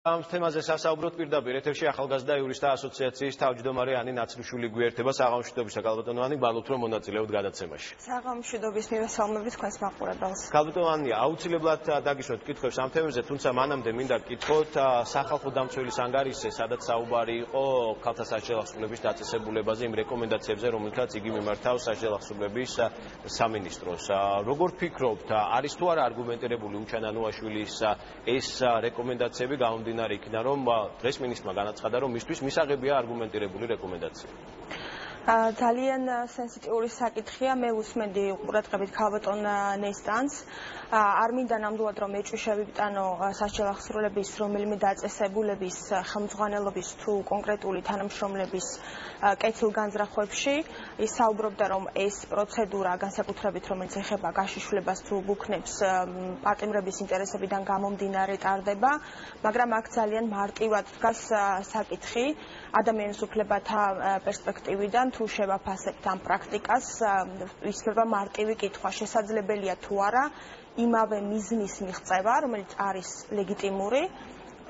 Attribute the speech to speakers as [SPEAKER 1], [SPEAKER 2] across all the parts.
[SPEAKER 1] ამ თემაზე სასაუბროთ პირდაპირ ეთერში ახალგაზრდა იურისტთა ასოციაციის თავმჯდომარე ანი ნაცრუშვილი გვერდება საღამოშვიდობის კალბატონო ანი გვალოთ რომ მონაწილეობთ გადაცემაში.
[SPEAKER 2] საღამოშვიდობის მივესალმებით თქვენს მაყურებელს.
[SPEAKER 1] კალბატონო ანი აუცილებლად დაგისვათ კითხვებს ამ თემებზე, თუმცა მანამდე მინდა გკითხოთ სახალხო დამცველის ანგარიშზე, სადაც საუბარი იყო ქალთა სასჯელახსრულების დაწესებულებაზე, იმ რეკომენდაციებზე, რომელთაც იგი მიმართავს სასჯელახსრულების სამინისტროს. Როგორ ფიქრობთ, არის თუ არა არგუმენტირებული უჩანანუაშვილის ეს რეკომენდაციები გამომდინარე იქიდან, რომ დღეს მინისტრმა განაცხადა, რომ მისთვის მისაღებია არგუმენტირებული რეკომენდაცია.
[SPEAKER 2] ძალიან სენსიტიური საკითხია, მე უსმენდი ყურადღებით ქალბატონ ნესტანს. არ მინდა ნამდვილად რომ ეჭვი შევიტანო სასჯელახსრულების რომელიმე დაწესებულების ხელმძღვანელობის თუ კონკრეტული თანამშრომლების კეთილგანძრახვებში. ის საუბრობდა, რომ ეს პროცედურა განსაკუთრებით რომელიც ეხება გაშიშვლებას თუ ბუქნებს პატიმრების ინტერესებიდან გამომდინარე ტარდება, მაგრამ აქ ძალიან მარტივად დგას საკითხი ადამიანის უფლებათა პერსპექტივიდან თუ შევაფასებთ ამ პრაქტიკას, ისმება მარტივი კითხვა, შესაძლებელია თუ არა იმავე მიზნის მიღწევა, რომელიც არის ლეგიტიმური,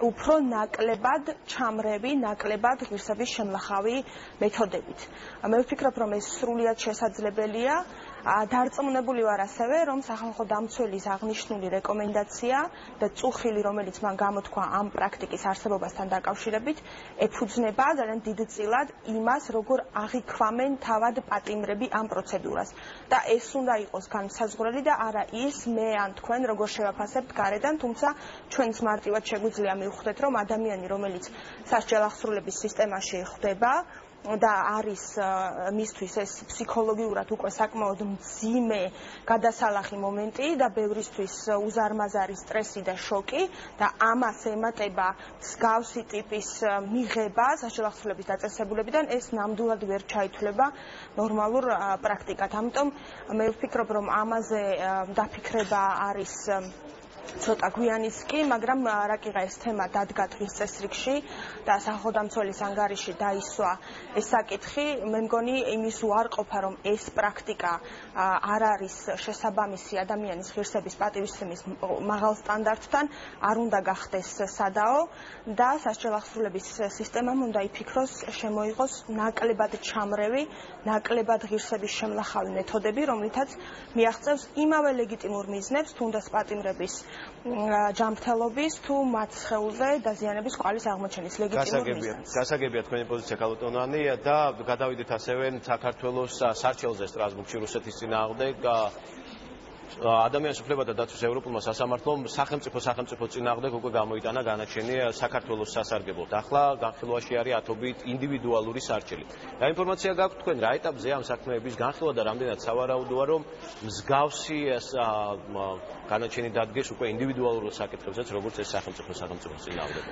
[SPEAKER 2] უფრო ნაკლებად ჩამრევი, ნაკლებად ღირსების შემლახავი მეთოდებით. მე ვფიქრობ, რომ ეს სრულიად შესაძლებელია. დარწმუნებული ვარ ასევე, რომ სახალხო დამცველის აღნიშნული რეკომენდაცია და წუხილი, რომელიც მან გამოთქვა ამ პრაქტიკის არსებობასთან დაკავშირებით, ეფუძნება ძალიან დიდწილად იმას, როგორ აღიქვამენ თავად პატიმრები ამ პროცედურას. და ეს უნდა იყოს განსაზღვრელი და არა ის მე ან თქვენ როგორ შევაფასებთ გარედან, თუმცა ჩვენც მარტივად შეგვიძლია მივხვდეთ, რომ ადამიანი, რომელიც სასჯელახსრულების სისტემაში ხვდება, და არის მისთვის ეს ფსიქოლოგიურად უკვე საკმაოდ მძიმე გადასალახი მომენტი და ბევრისთვის უზარმაზარი სტრესი და შოკი და ამას ემატება მსგავსი ტიპის მიღება სასჯელახსრულების დაწესებულებიდან, ეს ნამდვილად ვერ ჩაითვლება ნორმალურ პრაქტიკად. ამიტომ მე ვფიქრობ, რომ ამაზე დაფიქრება არის ცოტა გვიანიც კი, მაგრამ რაკიღა ეს თემა დადგა დღის წესრიგში და სახალხო დამცველის ანგარიში დაისვა ეს საკითხი, მე მგონი იმის უარყოფა, რომ ეს პრაქტიკა არ არის შესაბამისი ადამიანის ღირსების პატივისცემის მაღალ სტანდარტთან, არ უნდა გახდეს სადაო და სასჯელახსრულების სისტემამ უნდა იფიქროს, შემოიღოს ნაკლებად ჩამრევი, ნაკლებად ღირსების შემლახავი მეთოდები, რომლითაც მიაღწევს იმავე ლეგიტიმურ მიზნებს, თუნდაც პატიმრების ჯანმრთელობის თუ მათ სხეულზე დაზიანების კვალის აღმოჩენის ლეგიტიმურ მიზნებს.
[SPEAKER 1] გასაგებია თქვენი პოზიცია კალბატონო ანი და გადავიდეთ ასევე საქართველოს სარჩელზე სტრასბურგში რუსეთის წინააღმდეგ ადამიანის უფლებათა დაცვის ევროპულმა სასამართლომ სახელმწიფო წინააღმდეგ უკვე გამოიტანა განაჩენი საქართველოს სასარგებლოდ. ახლა განხილვაში არის ათობით ინდივიდუალური სარჩელი. რა ინფორმაცია გაქვთ თქვენ რა ეტაპზე ამ საქმეების განხილვა და რამდენად სავარაუდოა, რომ მსგავსი განაჩენი დადგეს უკვე ინდივიდუალურ საკითხებზეც, როგორც ეს სახელმწიფო წინააღმდეგ.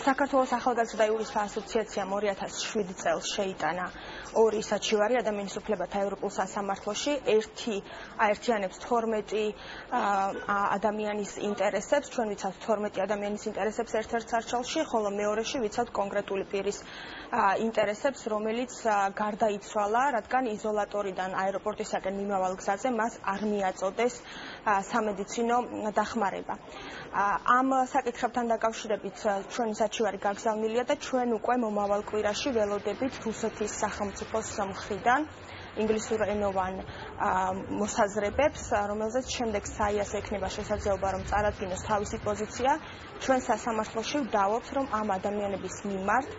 [SPEAKER 2] საქართველოს ახალგაზრდა იურისტთა ასოციაციამ 2007 წელს შეიტანა ორი საჩივარი ადამიანის უფლებათა ევროპულ სასამართლოში, ერთი აერთიანებს 12 ადამიანის ინტერესებს, ჩვენ ვიცავთ 12 ადამიანის ინტერესებს ერთ-ერთ სარჩელში, ხოლო მეორეში ვიცავთ კონკრეტული პირის ინტერესებს, რომელიც გარდაიცვალა, რადგან იზოლატორიდან აეროპორტისაკენ მიმავალ გზაზე მას არ მიაწოდეს სამედიცინო დახმარება. ამ საკითხებთან დაკავშირებით ჩვენი საჩივარი გაგზავნილია და ჩვენ უკვე მომავალ კვირაში ველოდებით რუსეთის სახელმწიფოს მხრიდან ინგლისურენოვან მოსაზრებებს, რომელზეც შემდეგ საიას ექნება შესაძლებლობა, რომ წარადგინოს თავისი პოზიცია. ჩვენ სასამართლოში ვდავობთ, რომ ამ ადამიანების მიმართ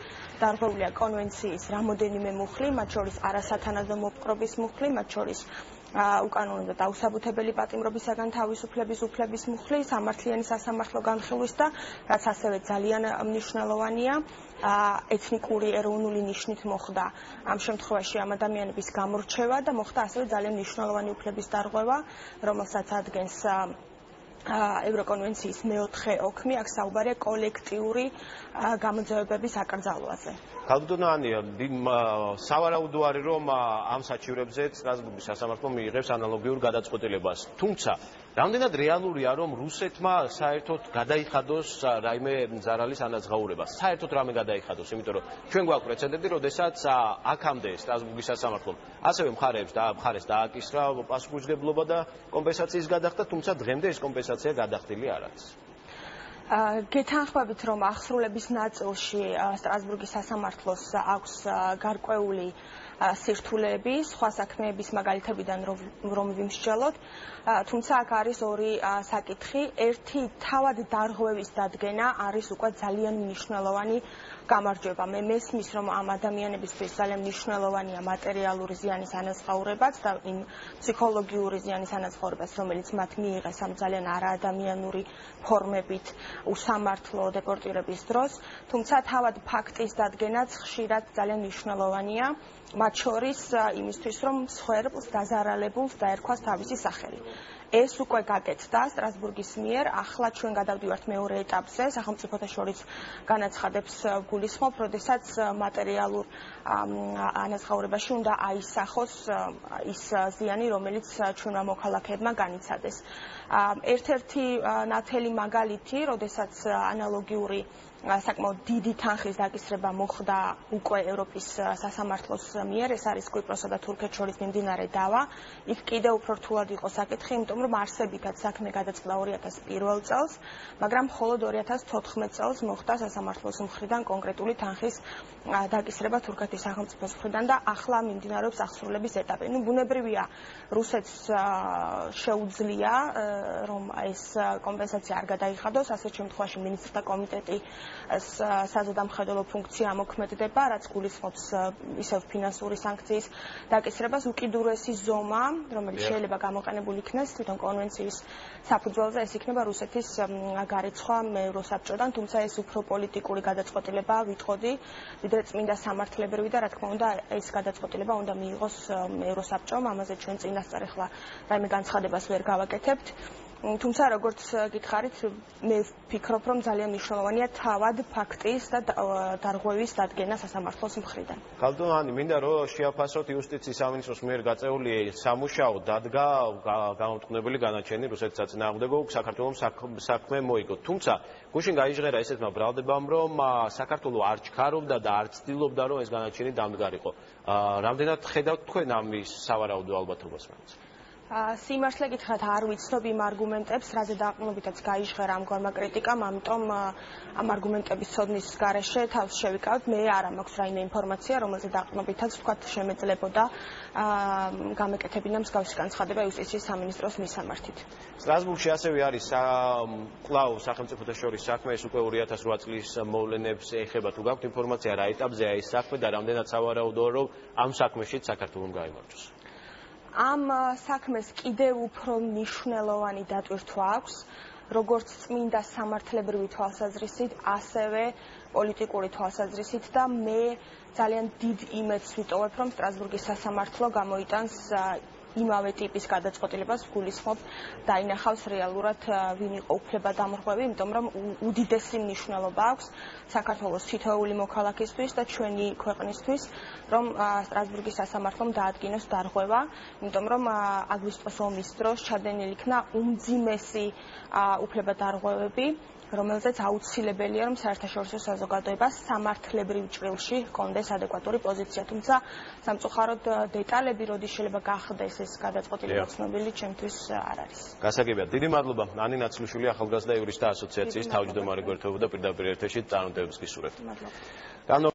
[SPEAKER 2] დარღვეულია კონვენციის რამოდენიმე მუხლი, მათ შორის არასათანადო მოპყრობის მუხლი, მათ შორის უკანონო და დაუსაბუთებელი პატიმრობისაგან თავისუფლების უფლების მუხლი, სამართლიანი სასამართლო განხილვის და რაც ასევე ძალიან მნიშვნელოვანია, ეთნიკური ეროვნული ნიშნით მოხდა ამ შემთხვევაში ამ ადამიანების გამორჩევა და მოხდა ასევე ძალიან მნიშვნელოვანი უფლების დარღვევა, რომელსაც ადგენს ევროკონვენციის 4 ოქმი, აქ საუბარია კოლექტიური გამოძევებების აკრძალვაზე.
[SPEAKER 1] კალბატონო ანი, სავარაუდო არის, რომ ამ საჩივრებზე სტრასბურგის სასამართლო მიიღებს ანალოგიურ გადაწყვეტილებას. თუმცა, რამდენად რეალურია, რომ რუსეთმა საერთოდ გადაიხადოს რაიმე ზარალის ანაზღაურება? საერთოდ რამე გადაიხადოს, იმიტომ რომ ჩვენ გვაქვს პრეცედენტი, როდესაც აქამდე სტრასბურგის სასამართლომ ასევე მხარეს დააკისრა პასუხისმგებლობა და კომპენსაციის გადახდა, თუმცა დღემდე ეს კომპენსაცია გადახდილი არ არის.
[SPEAKER 2] გეთანხმებით, რომ აღსრულების ნაწილში სტრასბურგის სასამართლოს აქვს გარკვეული სირთულეები, სხვა საქმეების მაგალითებიდან რომ ვიმსჯელოთ, თუმცა აქ არის ორი საკითხი. ერთი, თავად დარღვევის დადგენა არის უკვე ძალიან მნიშვნელოვანი გამარჯვება. მე მესმის, რომ ამ ადამიანებისთვის ძალიან მნიშვნელოვანია მატერიალური ზიანის ანაზღაურებაც და იმ ფსიქოლოგიური ზიანის ანაზღაურებაც, რომელიც მათ მიიღეს ამ ძალიან არაადამიანური ფორმებით უსამართლო დეპორტირების დროს, თუმცა თავად ფაქტის დადგენაც ხშირად ძალიან მნიშვნელოვანია, მათ შორის იმისთვის, რომ მსხვერპლს, დაზარალებულს დაერქვას თავისი სახელი. ეს უკვე გაკეთდა სტრასბურგის მიერ, ახლა ჩვენ გადავდივართ მეორე ეტაპზე, სახელმწიფოთა შორის განაცხადებს გულისხმობ, როდესაც მატერიალურ ანაზღაურებაში უნდა აისახოს ის ზიანი, რომელიც ჩვენმა მოქალაქეებმა განიცადეს. ერთ-ერთი ნათელი მაგალითი, როდესაც ანალოგიური საკმაოდ დიდი თანხის დაკისრება მოხდა უკვე ევროპის სასამართლოს მიერ, ეს არის კვიპროსსა და თურქეთს შორის მიმდინარე დავა. იქ კიდევ უფრო რთულად იყო საკითხი, იმიტომ რომ არსებითად საქმე გადაწყდა 2001 წელს, მაგრამ მხოლოდ 2014 წელს მოხდა სასამართლოს მხრიდან კონკრეტული თანხის დაკისრება თურქეთის სახელმწიფოს მხრიდან და ახლა მიმდინარეობს აღსრულების ეტაპი. ბუნებრივია, რუსეთს შეუძლია, რომ ეს კომპენსაცია არ გადაიხადოს, ასეთ შემთხვევაში მინისტრთა კომიტეტი საზედამხედველო ფუნქცია ამოქმედდება, რაც გულისხმობს ისევ ფინანსური სანქციის დაკისრებას. უკიდურესი ზომა, რომელიც შეიძლება გამოყენებული იქნეს თვითონ კონვენციის საფუძველზე, ეს იქნება რუსეთის გარეცხვა ევროსაბჭოდან, თუმცა ეს უფრო პოლიტიკური გადაწყვეტილებაა, ვიტყოდი, ვიდრე წმინდა სამართლებრივი და რა თქმა უნდა, ეს გადაწყვეტილება უნდა მიიღოს ევროსაბჭომ, ამაზე ჩვენ წინასწარ ახლა რაიმე განცხადებას ვერ გავაკეთებთ. თუმცა როგორც გითხარით, მე ვფიქრობ, რომ ძალიან მნიშვნელოვანია თავად ფაქტის და დარღვევის დადგენა სასამართლოს მხრიდან.
[SPEAKER 1] ქალბატონი, მინდა რომ შეაფასოთ იუსტიციის სამინისტროს მიერ გაწეული სამუშაო დადგა გამომტყუნებელი განაჩენი რუსეთის საწინააღმდეგო საქართველოს საქმე მოიგო. თუმცა გუშინ გაიჟღერა ესეთმა ბრალდებამ, რომ საქართველო არ ჩქარობდა და არ ცდილობდა, რომ ეს განაჩენი დამდგარიყო. რამდენად ხედავთ თქვენ ამის სავარაუდო ალბათობას?
[SPEAKER 2] სიმართლე გითხრათ, არ ვიცნობ იმ არგუმენტებს, რაზე დაყრდნობითაც გაიჟღერა ამგვარმა კრიტიკამ, ამიტომ ამ არგუმენტების ცოდნის გარეშე თავს შევიკავებ. მე არ მაქვს რაიმე ინფორმაცია, რომელზე დაყრდნობითაც თქვათ შემეძლებოდა გამეკეთებინა მსგავსი განცხადება იუსტიციის სამინისტროს მისამართით.
[SPEAKER 1] სტრასბურგში ასევე არის კვლავ სახელმწიფოთა შორის საქმე, ეს უკვე 2008 წლის მოვლენებს ეხება. თუ გაქვთ ინფორმაცია, რა ეტაპზეა ეს საქმე და რამდენად სავარაუდოა, რომ ამ საქმეშიც საქართველოს გაიმარჯვოს?
[SPEAKER 2] ამ საქმეს კიდევ უფრო მნიშვნელოვანი დატვირთვა აქვს, როგორც წმინდა სამართლებრივი თვალსაზრისით, ასევე პოლიტიკური თვალსაზრისით და მე ძალიან დიდ იმედს ვიტოვებ, რომ სტრასბურგის სასამართლო გამოიტანს იმავე ტიპის გადაწყვეტილებას, გულისხმობ, დაინახავს რეალურად ვინ იყო უფლებადამრღვევი, იმიტომ რომ უდიდესი მნიშვნელობა აქვს საქართველოს თითოეული მოქალაქისთვის და ჩვენი ქვეყნისთვის, რომ სტრასბურგის სასამართლომ დაადგინოს დარღვევა, იმიტომ რომ აგვისტოს ომის დროს ჩადენილი იქნა უმძიმესი უფლებადარღვევები, რომელზეც აუცილებელია, რომ საერთაშორისო საზოგადოება სამართლებრივ ჭრილში ჰქონდეს ადეკვატური პოზიცია. თუმცა სამწუხაროდ დეტალები როდის შეიძლება გახდეს ეს გადაწყვეტილება ცნობილი, ჩემთვის არ არის.
[SPEAKER 1] გასაგებია. დიდი მადლობა. ანი ნაცლიშვილი, ახალგაზრდა იურისტთა ასოციაციის თავმჯდომარე გვერდთვებოდა პირდაპირ ეთერში წარმატებებს გისურვებთ.
[SPEAKER 2] მადლობა.